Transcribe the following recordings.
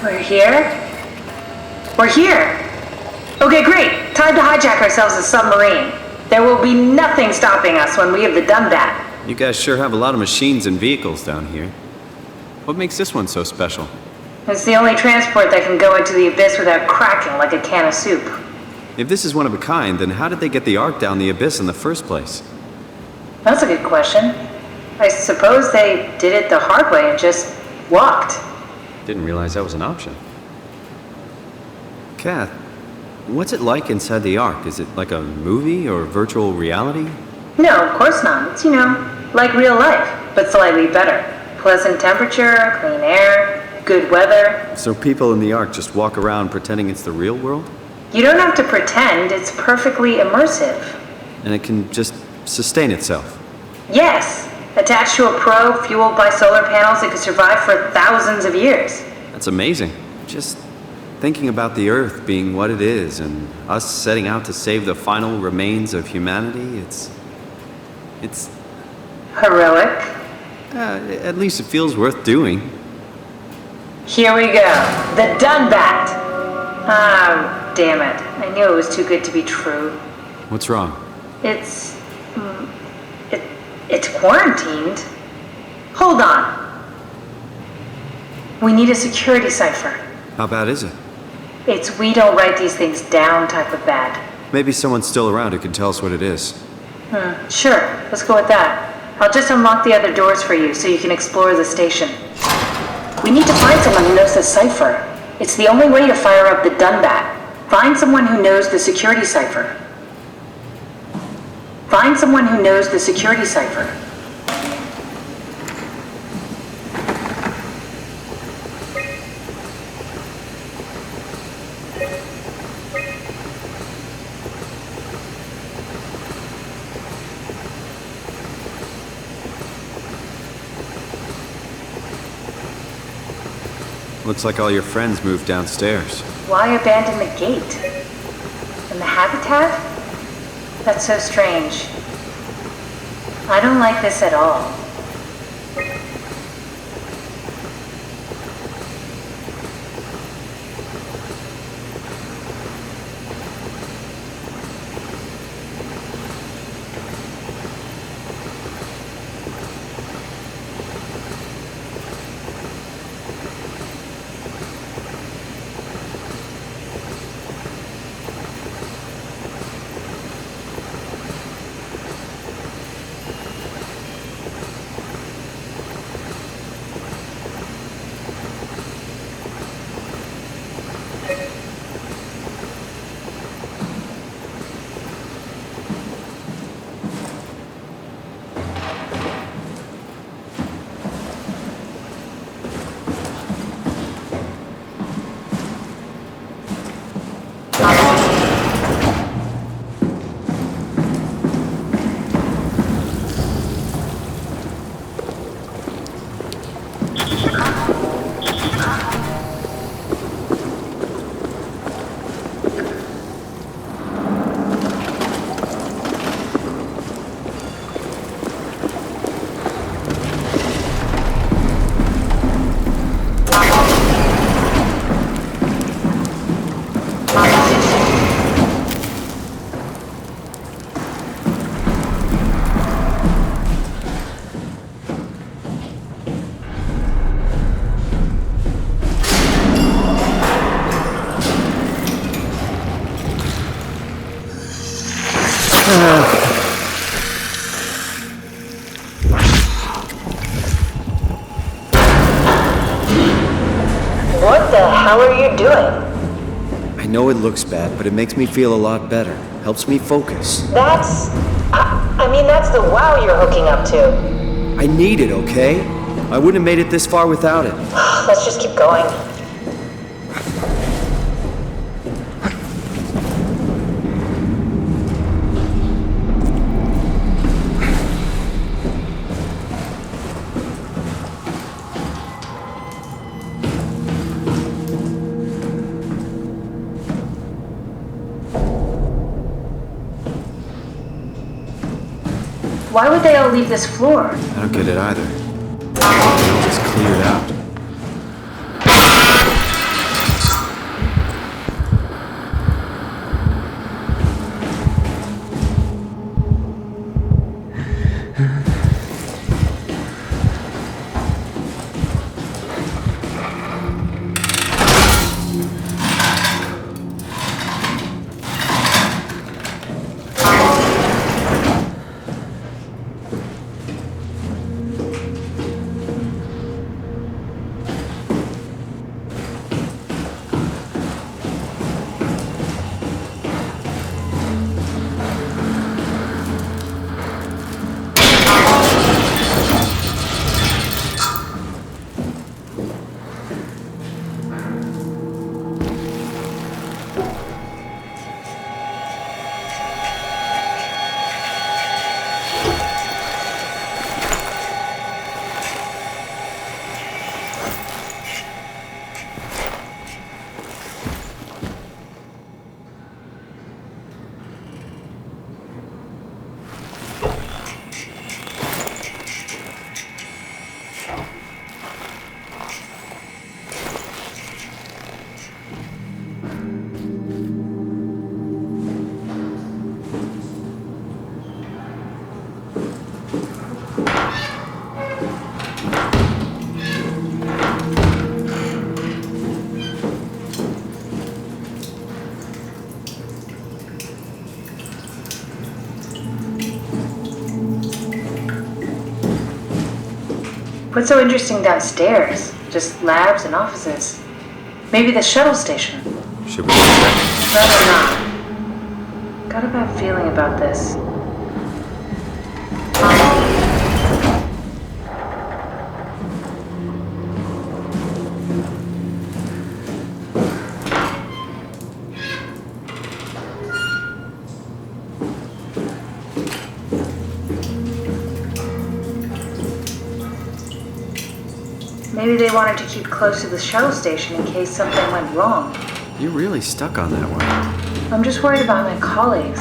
We're here? We're here! Okay, great! Time to hijack ourselves a submarine. There will be nothing stopping us when we have the Danbэt. You guys sure have a lot of machines and vehicles down here. What makes this one so special? It's the only transport that can go into the abyss without cracking like a can of soup. If this is one of a kind, then how did they get the Ark down the abyss in the first place? That's a good question. I suppose they did it the hard way and just walked. Didn't realize that was an option. Kath, what's it like inside the Ark? Is it like a movie or virtual reality? No, of course not. It's, like real life, but slightly better. Pleasant temperature, clean air, good weather. So people in the Ark just walk around pretending it's the real world? You don't have to pretend, it's perfectly immersive. And it can just sustain itself? Yes. Attached to a probe fueled by solar panels, it could survive for thousands of years. That's amazing. Just thinking about the Earth being what it is and us setting out to save the final remains of humanity, it's... Heroic. At least it feels worth doing. Here we go. The Danbэt. Oh, damn it. I knew it was too good to be true. What's wrong? It's quarantined. Hold on. We need a security cipher. How bad is it? It's we don't write these things down type of bad. Maybe someone's still around who can tell us what it is. Sure. Let's go with that. I'll just unlock the other doors for you so you can explore the station. We need to find someone who knows the cipher. It's the only way to fire up the Danbэt. Find someone who knows the security cipher. Find someone who knows the security cipher. Looks like all your friends moved downstairs. Why abandon the gate? And the habitat? That's so strange. I don't like this at all. What the hell are you doing? I know it looks bad, but it makes me feel a lot better. Helps me focus. That's the wow you're hooking up to. I need it, okay? I wouldn't have made it this far without it. Let's just keep going. Why would they all leave this floor? I don't get it either. It all just cleared out. What's so interesting downstairs? Just labs and offices. Maybe the shuttle station. Should we go check? Rather not. Got a bad feeling about this. Maybe they wanted to keep close to the shuttle station in case something went wrong. You're really stuck on that one. I'm just worried about my colleagues.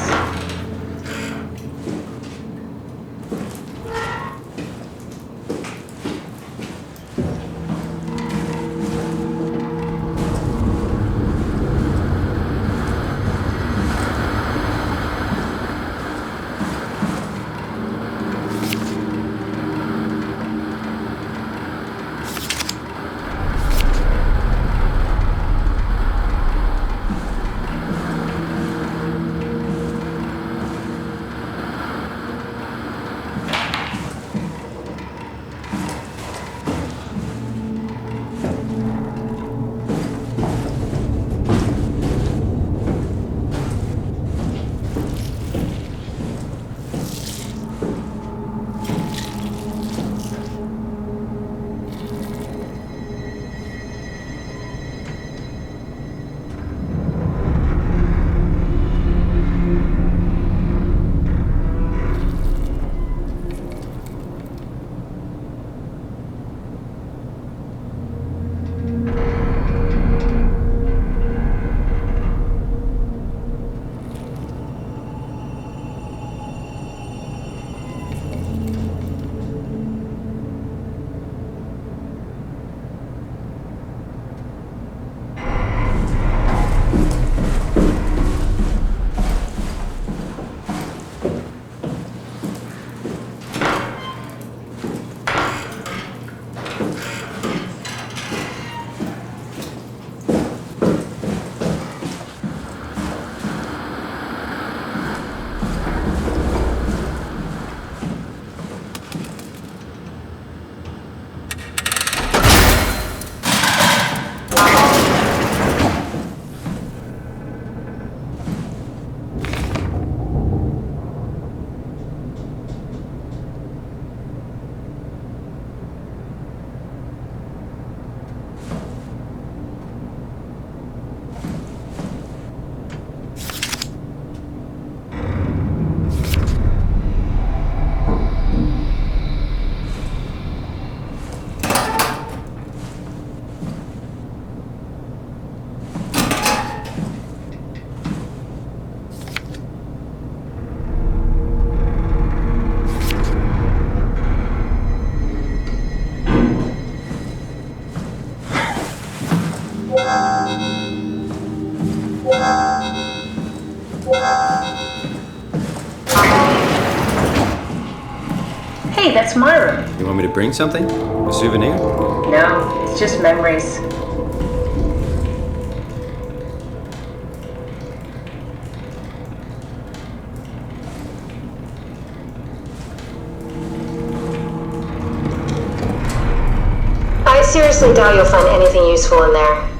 Hey, that's my room. You want me to bring something? A souvenir? No, it's just memories. I seriously doubt you'll find anything useful in there.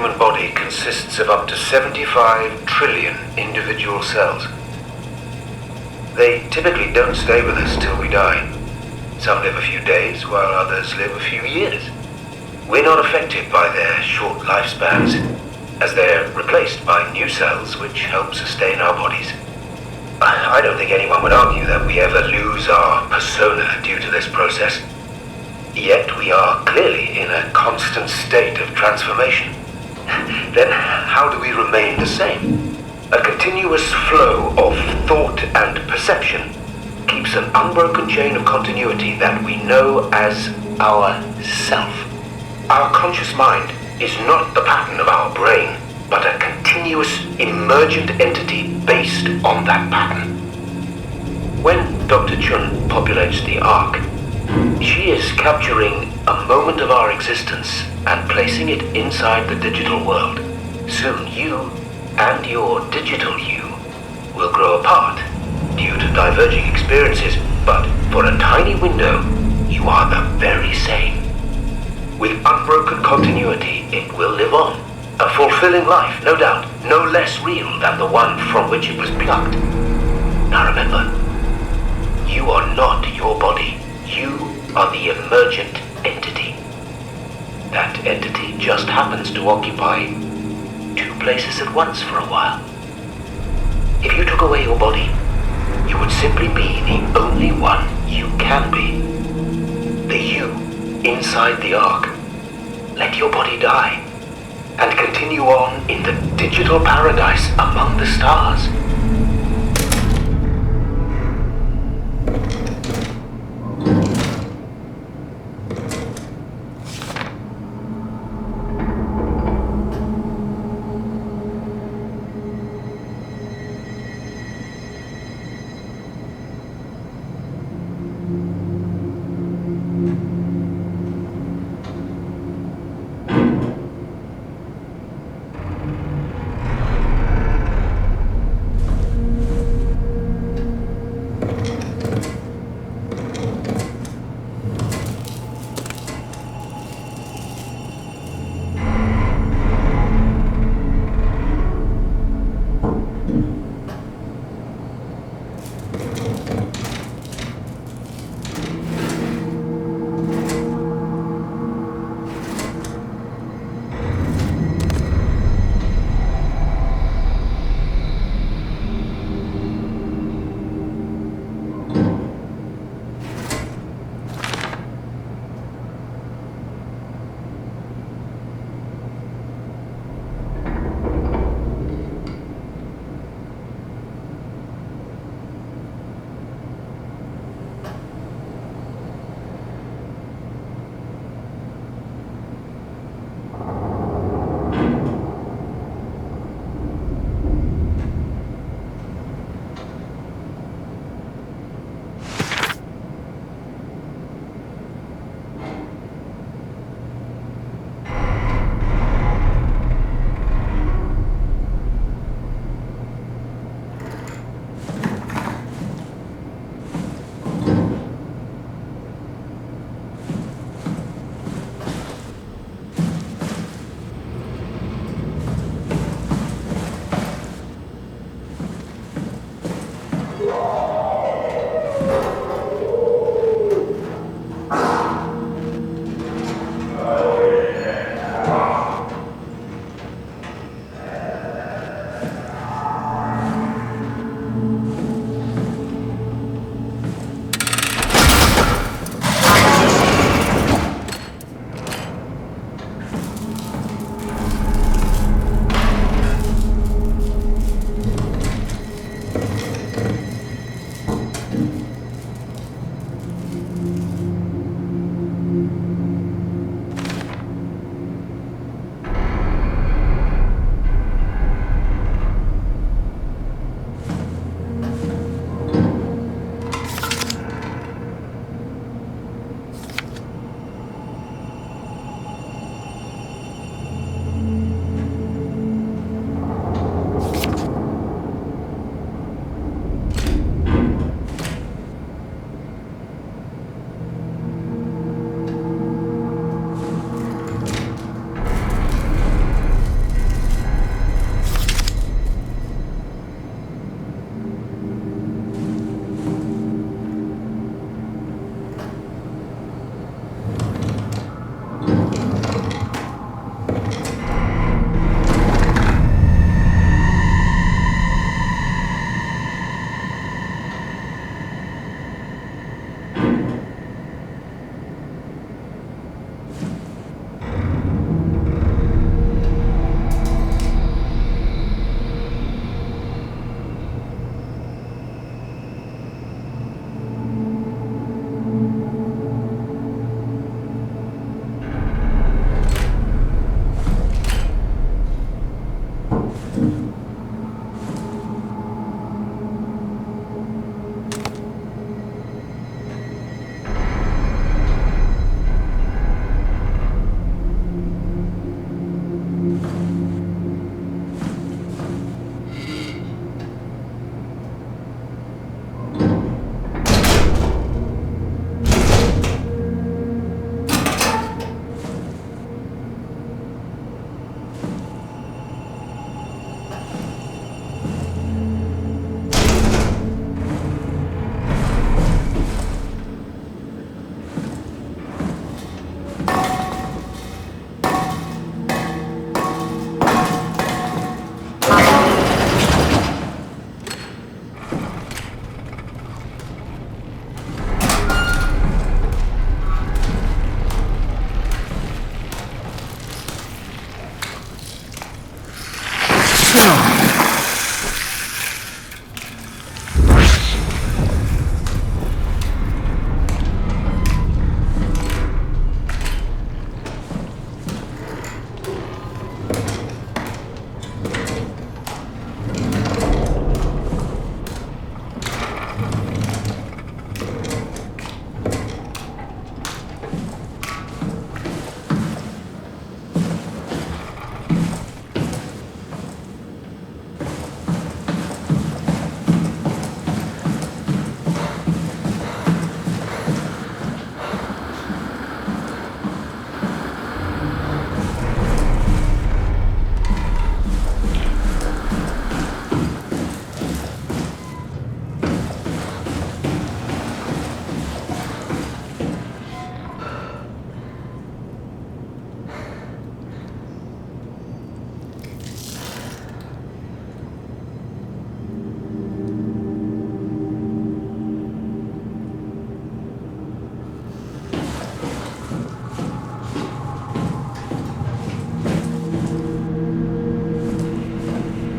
human body consists of up to 75 trillion individual cells. They typically don't stay with us till we die. Some live a few days, while others live a few years. We're not affected by their short lifespans, as they're replaced by new cells which help sustain our bodies. I don't think anyone would argue that we ever lose our persona due to this process. Yet we are clearly in a constant state of transformation. Then how do we remain the same? A continuous flow of thought and perception keeps an unbroken chain of continuity that we know as our self. Our conscious mind is not the pattern of our brain, but a continuous emergent entity based on that pattern. When Dr. Chun populates the Ark, she is capturing a moment of our existence and placing it inside the digital world. Soon you and your digital you will grow apart due to diverging experiences, but for a tiny window, you are the very same. With unbroken continuity, it will live on. A fulfilling life, no doubt, no less real than the one from which it was plucked. Now remember, you are not your body. You are the emergent entity. That entity just happens to occupy two places at once for a while. If you took away your body, you would simply be the only one you can be. The you inside the Ark. Let your body die and continue on in the digital paradise among the stars.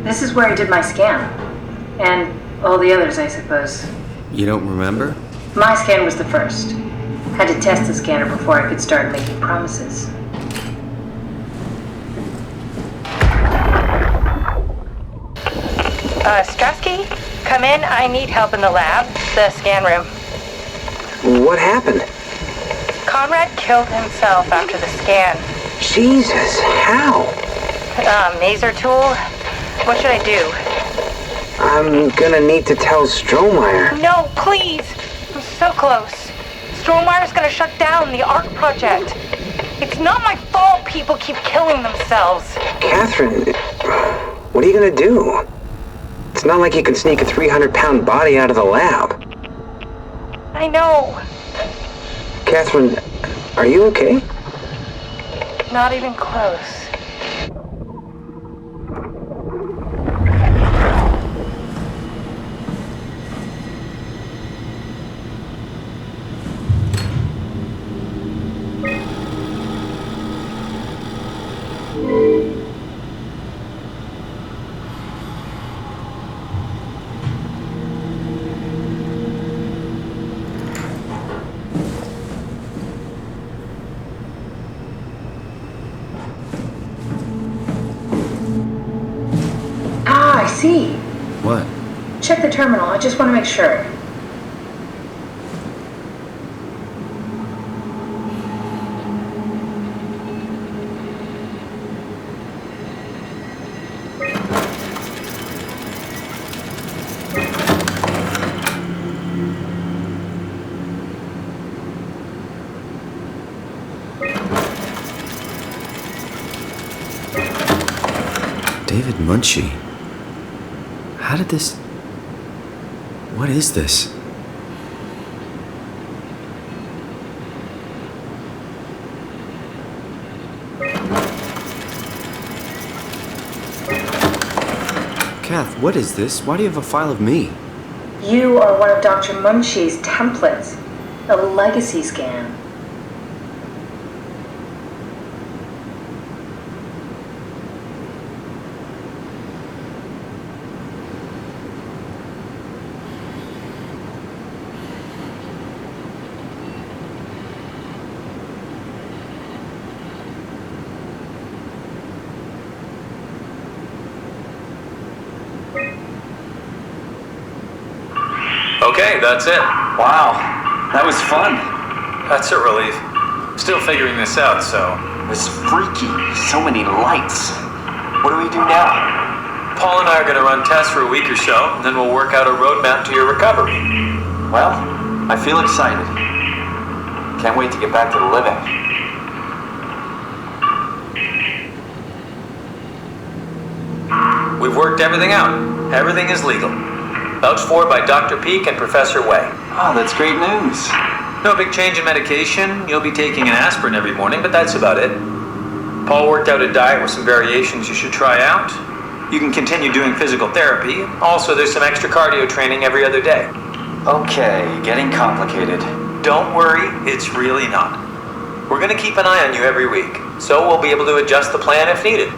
This is where I did my scan. And all the others, I suppose. You don't remember? My scan was the first. Had to test the scanner before I could start making promises. Strasky, come in. I need help in the lab, the scan room. What happened? Conrad killed himself after the scan. Jesus, how? Maser tool? What should I do? I'm gonna need to tell Strohmeyer. No, please! I'm so close. Strohmeyer's gonna shut down the ARC project. It's not my fault people keep killing themselves. Catherine, what are you gonna do? It's not like you can sneak a 300-pound body out of the lab. I know. Catherine, are you okay? Not even close. I see. What? Check the terminal. I just want to make sure. David Munchie. How did this... What is this? Kath, what is this? Why do you have a file of me? You are one of Dr. Munchie's templates. A legacy scan. Okay, that's it. Wow, that was fun. That's a relief. Still figuring this out, so... It was freaky. So many lights. What do we do now? Paul and I are going to run tests for a week or so, and then we'll work out a roadmap to your recovery. Well, I feel excited. Can't wait to get back to the living. We've worked everything out. Everything is legal. Vouched for by Dr. Peak and Professor Way. Oh, that's great news. No big change in medication. You'll be taking an aspirin every morning, but that's about it. Paul worked out a diet with some variations you should try out. You can continue doing physical therapy. Also, there's some extra cardio training every other day. Okay, getting complicated. Don't worry, it's really not. We're going to keep an eye on you every week, so we'll be able to adjust the plan if needed.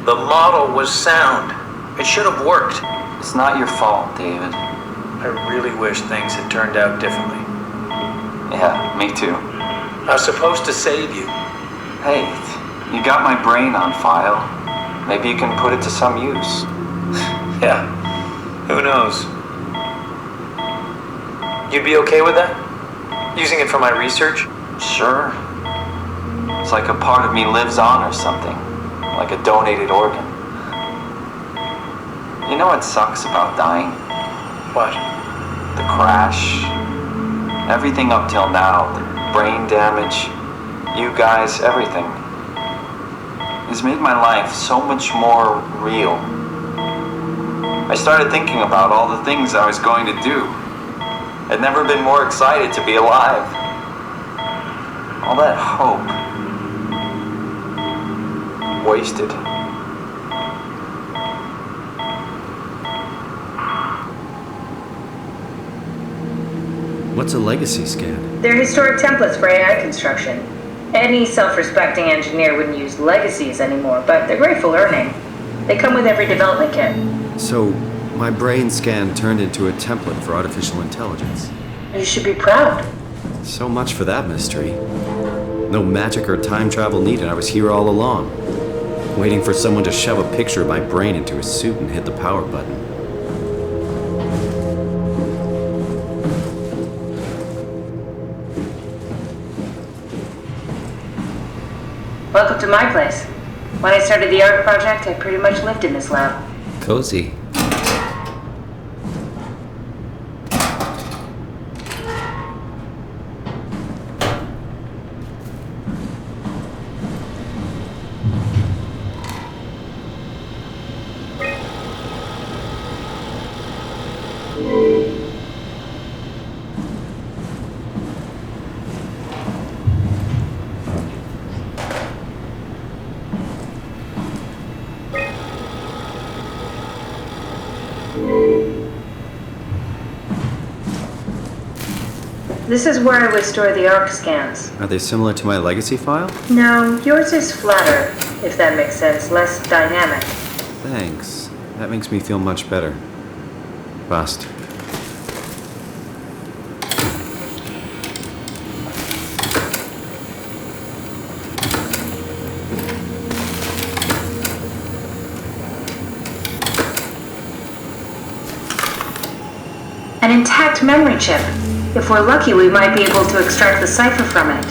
The model was sound. It should have worked. It's not your fault, David. I really wish things had turned out differently. Yeah, me too. I was supposed to save you. Hey, you got my brain on file. Maybe you can put it to some use. Yeah, who knows? You'd be okay with that? Using it for my research? Sure. It's like a part of me lives on or something. Like a donated organ. You know what sucks about dying? What? The crash. Everything up till now. The brain damage. You guys, everything. It's made my life so much more real. I started thinking about all the things I was going to do. I'd never been more excited to be alive. All that hope. Wasted. What's a legacy scan? They're historic templates for AI construction. Any self-respecting engineer wouldn't use legacies anymore, but they're great for learning. They come with every development kit. So, my brain scan turned into a template for artificial intelligence. You should be proud. So much for that mystery. No magic or time travel needed. I was here all along, waiting for someone to shove a picture of my brain into a suit and hit the power button. Welcome to my place. When I started the art project, I pretty much lived in this lab. Cozy. This is where I would store the ARC scans. Are they similar to my legacy file? No, yours is flatter, if that makes sense, less dynamic. Thanks. That makes me feel much better. Bust. An intact memory chip. If we're lucky, we might be able to extract the cipher from it.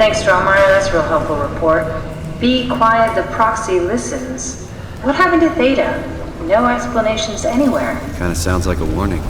Thanks, Stromer. That's a real helpful report. Be quiet, the proxy listens. What happened to Theta? No explanations anywhere. Kinda sounds like a warning.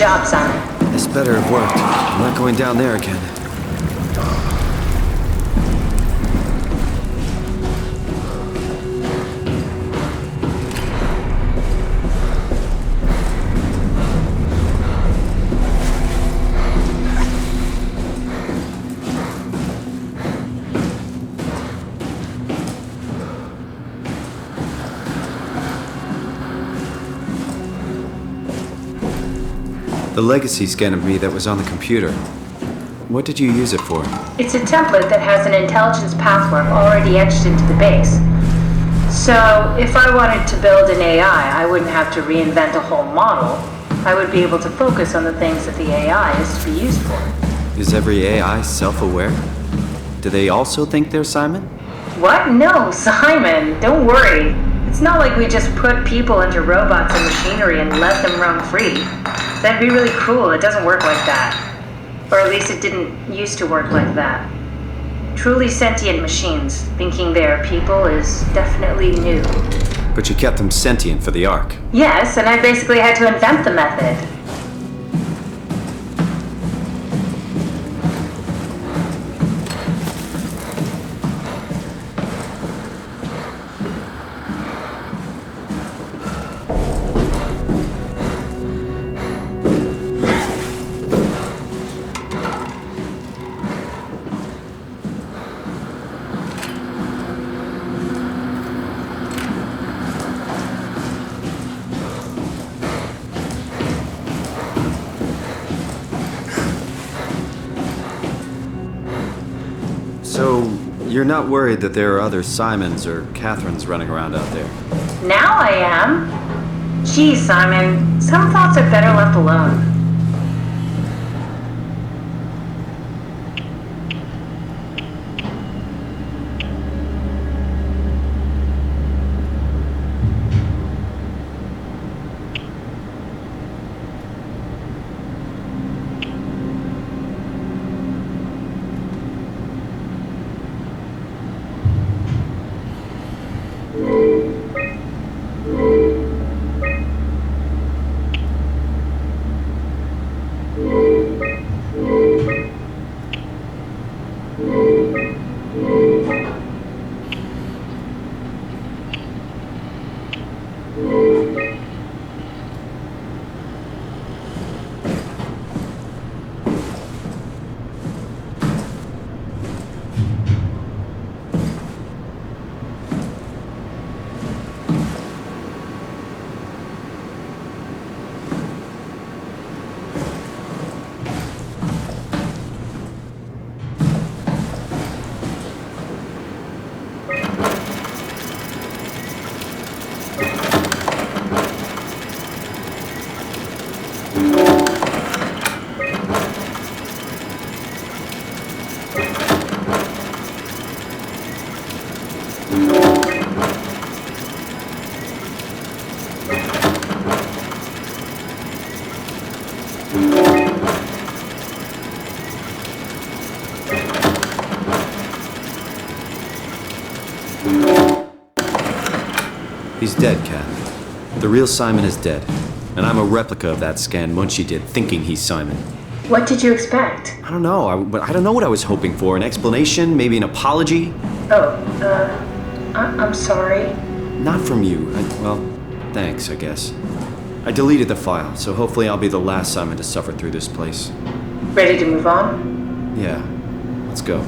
job, Simon. This better have worked. I'm not going down there again. The legacy scan of me that was on the computer. What did you use it for? It's a template that has an intelligence pathwork already etched into the base. So, if I wanted to build an AI, I wouldn't have to reinvent a whole model. I would be able to focus on the things that the AI is to be used for. Is every AI self-aware? Do they also think they're Simon? What? No, Simon, don't worry. It's not like we just put people into robots and machinery and let them roam free. That'd be really cruel. It doesn't work like that. Or at least it didn't used to work like that. Truly sentient machines thinking they're people is definitely new. But you kept them sentient for the Ark. Yes, and I basically had to invent the method. So, you're not worried that there are other Simons or Catherines running around out there? Now I am. Geez, Simon, some thoughts are better left alone. He's dead, Kath. The real Simon is dead. And I'm a replica of that scan Munchie did, thinking he's Simon. What did you expect? I don't know. I don't know what I was hoping for. An explanation? Maybe an apology? I'm sorry. Not from you. Well, thanks, I guess. I deleted the file, so hopefully I'll be the last Simon to suffer through this place. Ready to move on? Yeah. Let's go.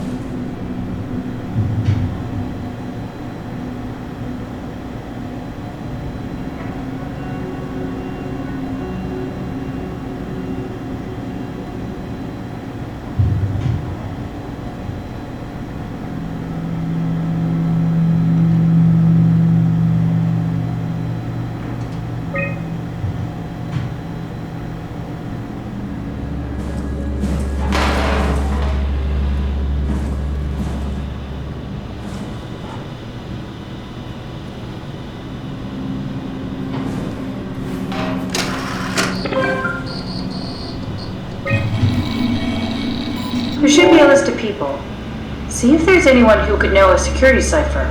There should be a list of people. See if there's anyone who could know a security cipher.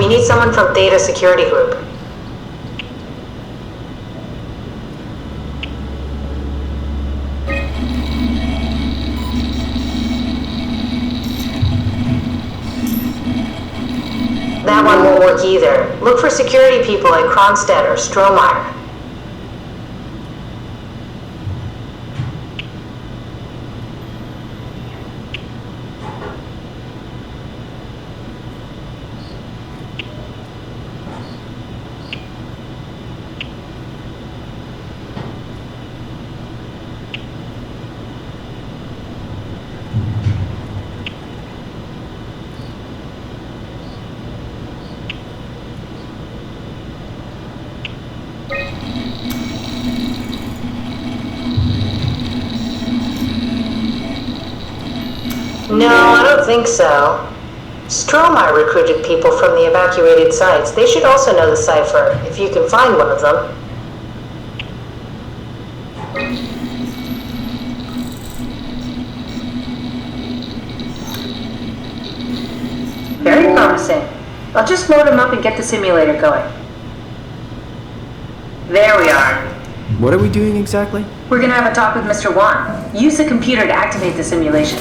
we need someone from Theta Security Group. That one won't work either. Look for security people at Kronstadt or Strohmeyer. No, I don't think so. Strohmeyer recruited people from the evacuated sites. They should also know the cipher, if you can find one of them. Very promising. I'll just load them up and get the simulator going. There we are. What are we doing exactly? We're gonna have a talk with Mr. Wan. Use the computer to activate the simulation.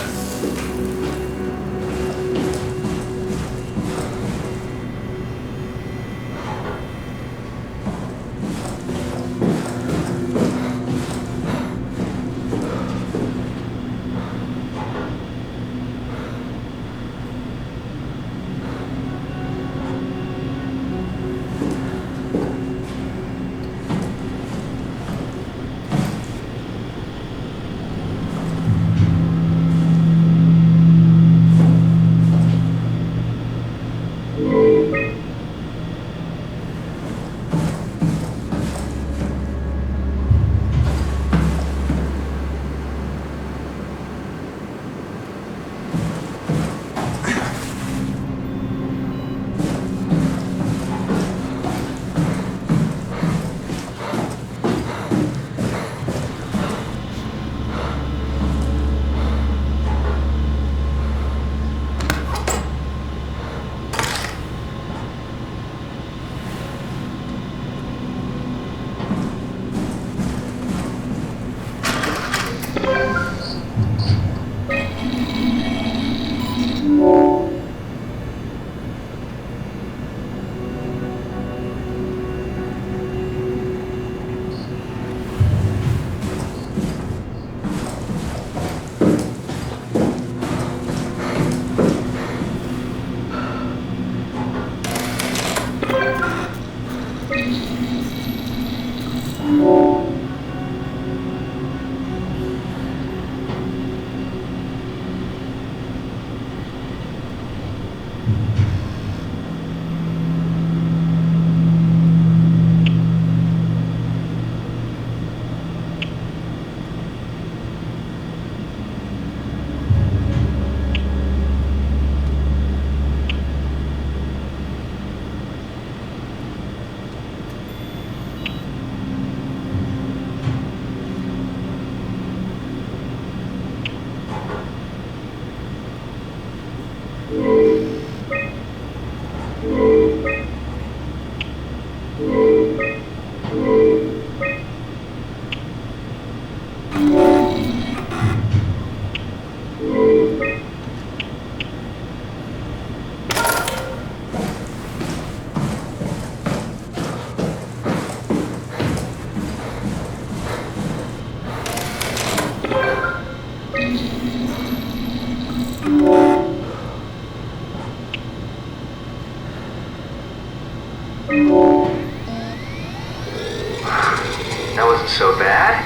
That wasn't so bad.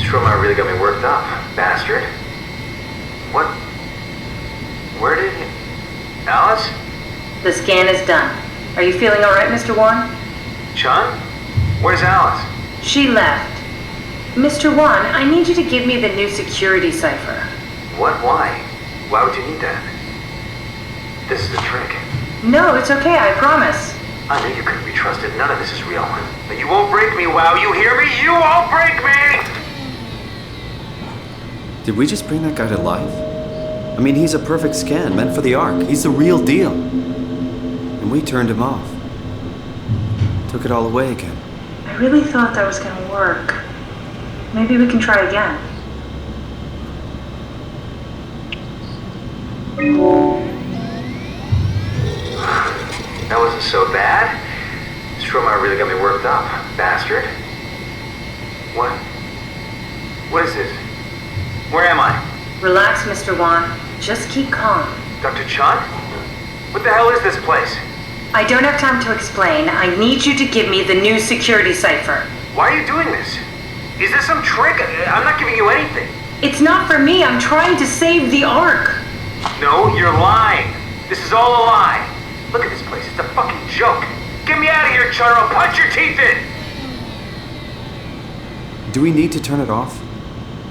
Strohmeyer really got me worked up, bastard. What? Where did he... Alice? The scan is done. Are you feeling all right, Mr. Wan? Chun? Where's Alice? She left. Mr. Wan, I need you to give me the new security cipher. What? Why? Why would you need that? This is a trick. No, it's okay, I promise. I knew you couldn't be trusted. None of this is real. But you won't break me, WoW. You hear me? You won't break me! Did we just bring that guy to life? I mean, he's a perfect scan, meant for the Ark. He's the real deal. And we turned him off. Took it all away again. I really thought that was gonna work. Maybe we can try again. That wasn't so bad. Stromae really got me worked up, bastard. What? What is this? Where am I? Relax, Mr. Wan. Just keep calm. Dr. Chun? What the hell is this place? I don't have time to explain. I need you to give me the new security cipher. Why are you doing this? Is this some trick? I'm not giving you anything. It's not for me. I'm trying to save the Ark. No, you're lying. This is all a lie. Look at this place. It's a fucking joke. Get me out of here, Chun, or I'll punch your teeth in! Do we need to turn it off?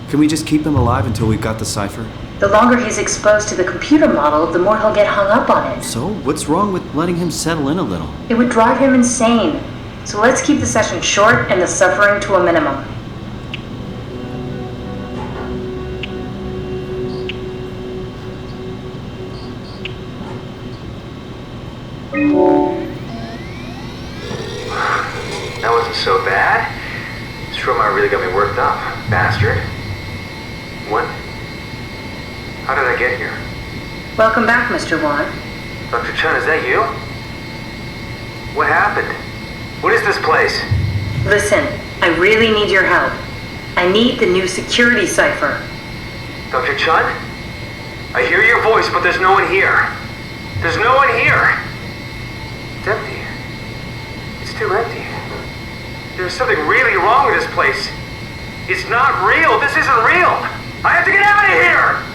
Can we just keep him alive until we've got the cipher? The longer he's exposed to the computer model, the more he'll get hung up on it. So, what's wrong with letting him settle in a little? It would drive him insane. So let's keep the session short and the suffering to a minimum. That wasn't so bad. Stromae really got me worked up, bastard. What? How did I get here? Welcome back, Mr. Wan. Dr. Chun, is that you? What happened? What is this place? Listen, I really need your help. I need the new security cipher. Dr. Chun? I hear your voice, but there's no one here. There's no one here! It's empty. It's too empty. There's something really wrong with this place. It's not real. This isn't real. I have to get out of here!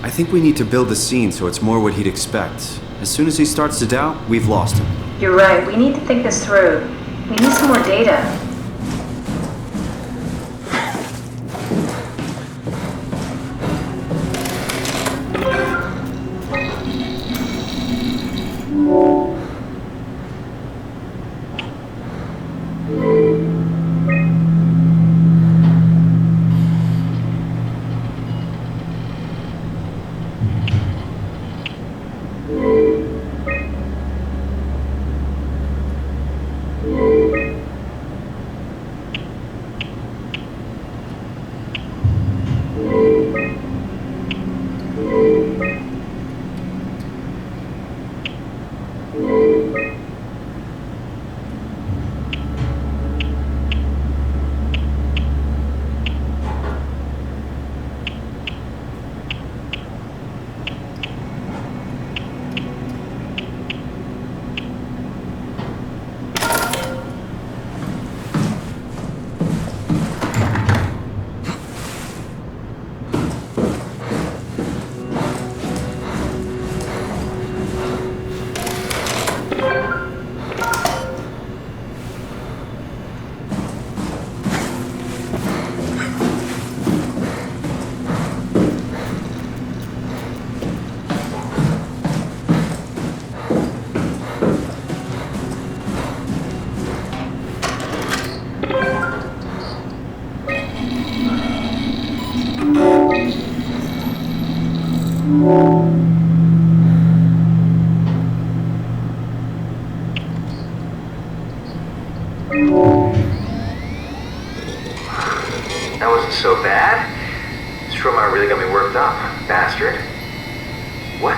I think we need to build the scene so it's more what he'd expect. As soon as he starts to doubt, we've lost him. You're right. We need to think this through. We need some more data. That wasn't so bad. Stromae really got me worked up, bastard. What?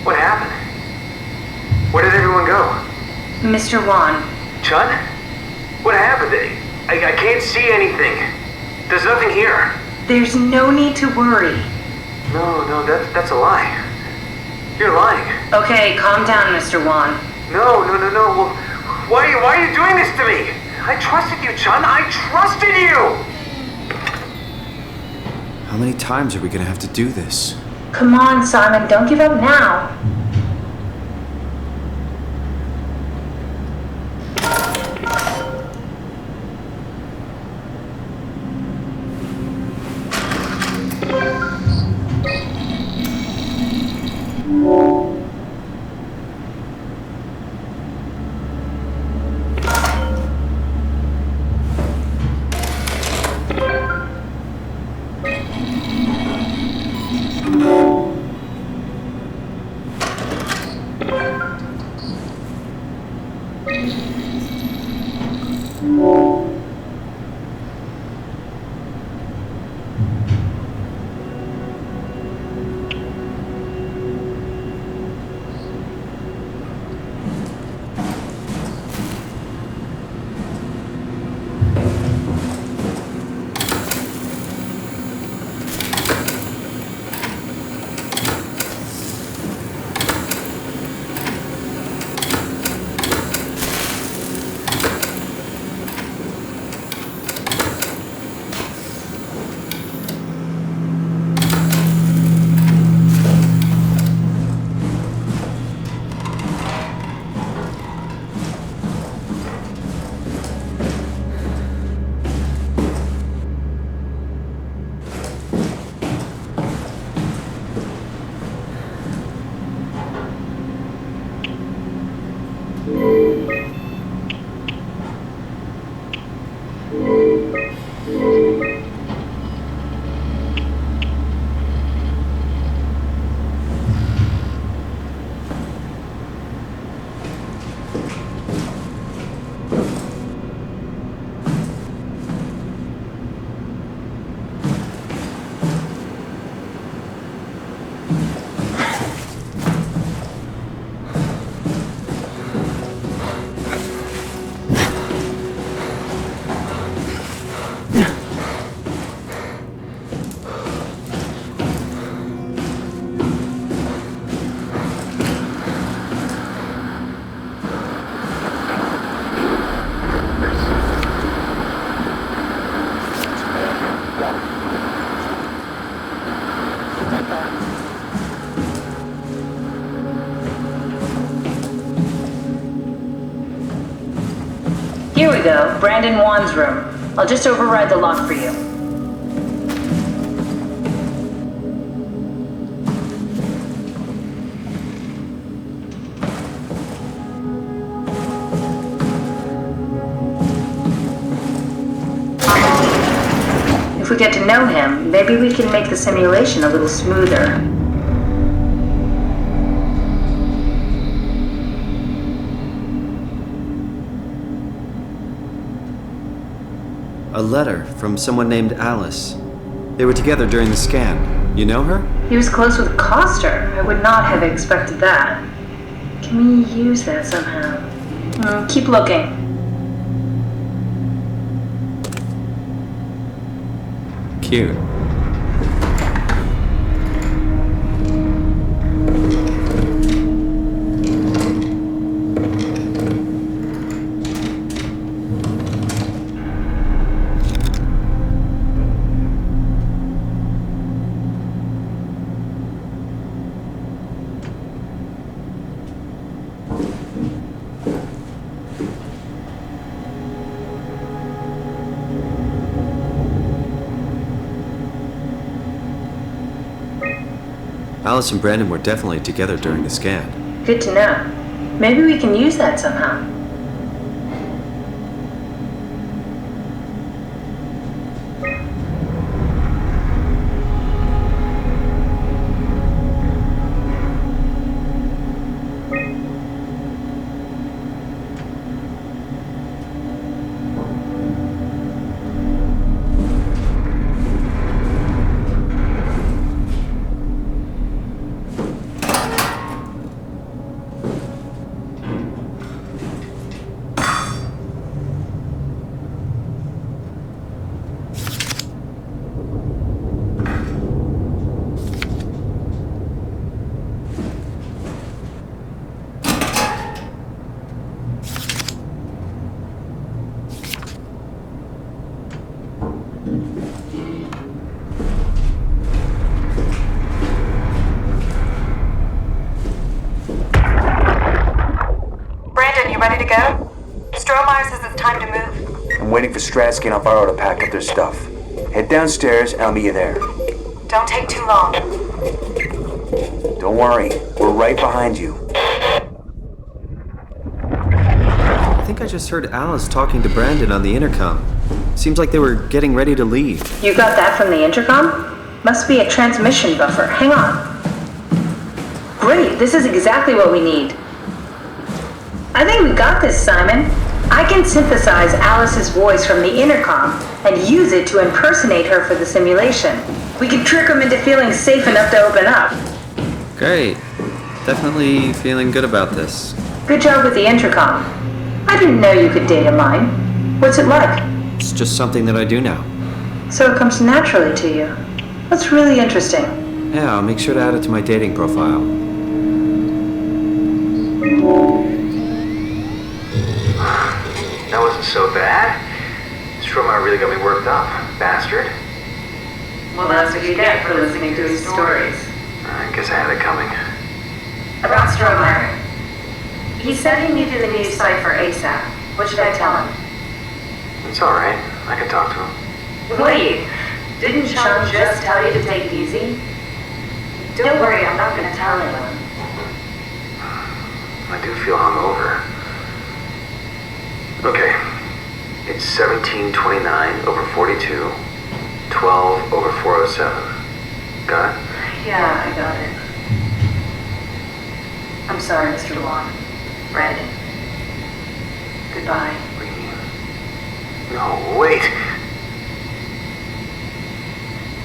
What happened? Where did everyone go? Mr. Wan, Chun? What happened? I can't see anything. There's nothing here. there's no need to worry. No, that's a lie. You're lying. Okay, calm down, Mr. Wan. No. Well, why are you doing this to me? I trusted you, Chun. I trusted you! How many times are we gonna have to do this? Come on, Simon, don't give up now. Here we go, Brandon Wan's room. I'll just override the lock for you. If we get to know him, maybe we can make the simulation a little smoother. A letter from someone named Alice. They were together during the scan. You know her? He was close with Coster. I would not have expected that. Can we use that somehow? Keep looking. Cute. Alice and Brandon were definitely together during the scan. Good to know. Maybe we can use that somehow. Ready to go? Strohmeyer says it's time to move. I'm waiting for Stratsky and Alvaro to pack up their stuff. Head downstairs and I'll meet you there. Don't take too long. Don't worry, we're right behind you. I think I just heard Alice talking to Brandon on the intercom. Seems like they were getting ready to leave. You got that from the intercom? Must be a transmission buffer. Hang on. Great, this is exactly what we need. I think we got this, Simon. I can synthesize Alice's voice from the intercom and use it to impersonate her for the simulation. We can trick them into feeling safe enough to open up. Great. Definitely feeling good about this. Good job with the intercom. I didn't know you could data mine. What's it like? It's just something that I do now. So it comes naturally to you. That's really interesting. Yeah, I'll make sure to add it to my dating profile. That wasn't so bad. Stromer really got me worked up, bastard. Well, that's what you get for listening to his stories. I guess I had it coming. About Strohmeyer. He said he needed a new cipher ASAP. What should I tell him? It's alright. I can talk to him. Wait, didn't Sean just tell you to take it easy? Don't worry, I'm not gonna tell anyone. I do feel hungover. Okay. It's 1729 over 42, 12 over 407. Got it? Yeah, I got it. I'm sorry, Mr. Long. Red. Goodbye. Green. No, wait.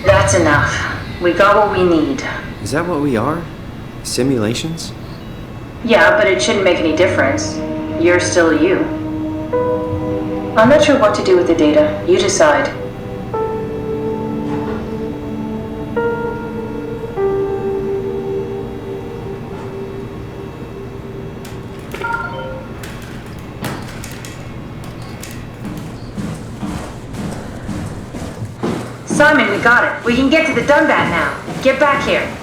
That's enough. We got what we need. Is that what we are? Simulations? Yeah, but it shouldn't make any difference. You're still you. I'm not sure what to do with the data. You decide. Simon, we got it. We can get to the Dunbat now. Get back here.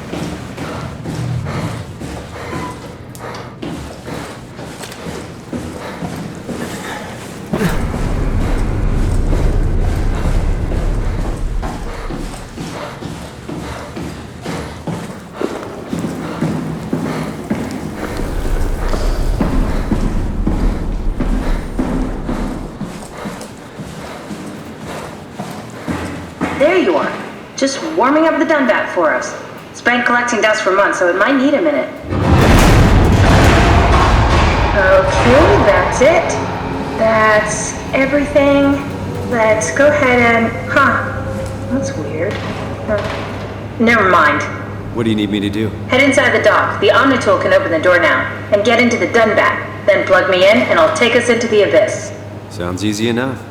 There you are. Just warming up the Dunbat for us. It's been collecting dust for months, so it might need a minute. Okay, that's it. That's everything. Let's go ahead and... That's weird. Never mind. What do you need me to do? Head inside the dock. The Omnitool can open the door now. And get into the Dunbat. Then plug me in, and I'll take us into the Abyss. Sounds easy enough.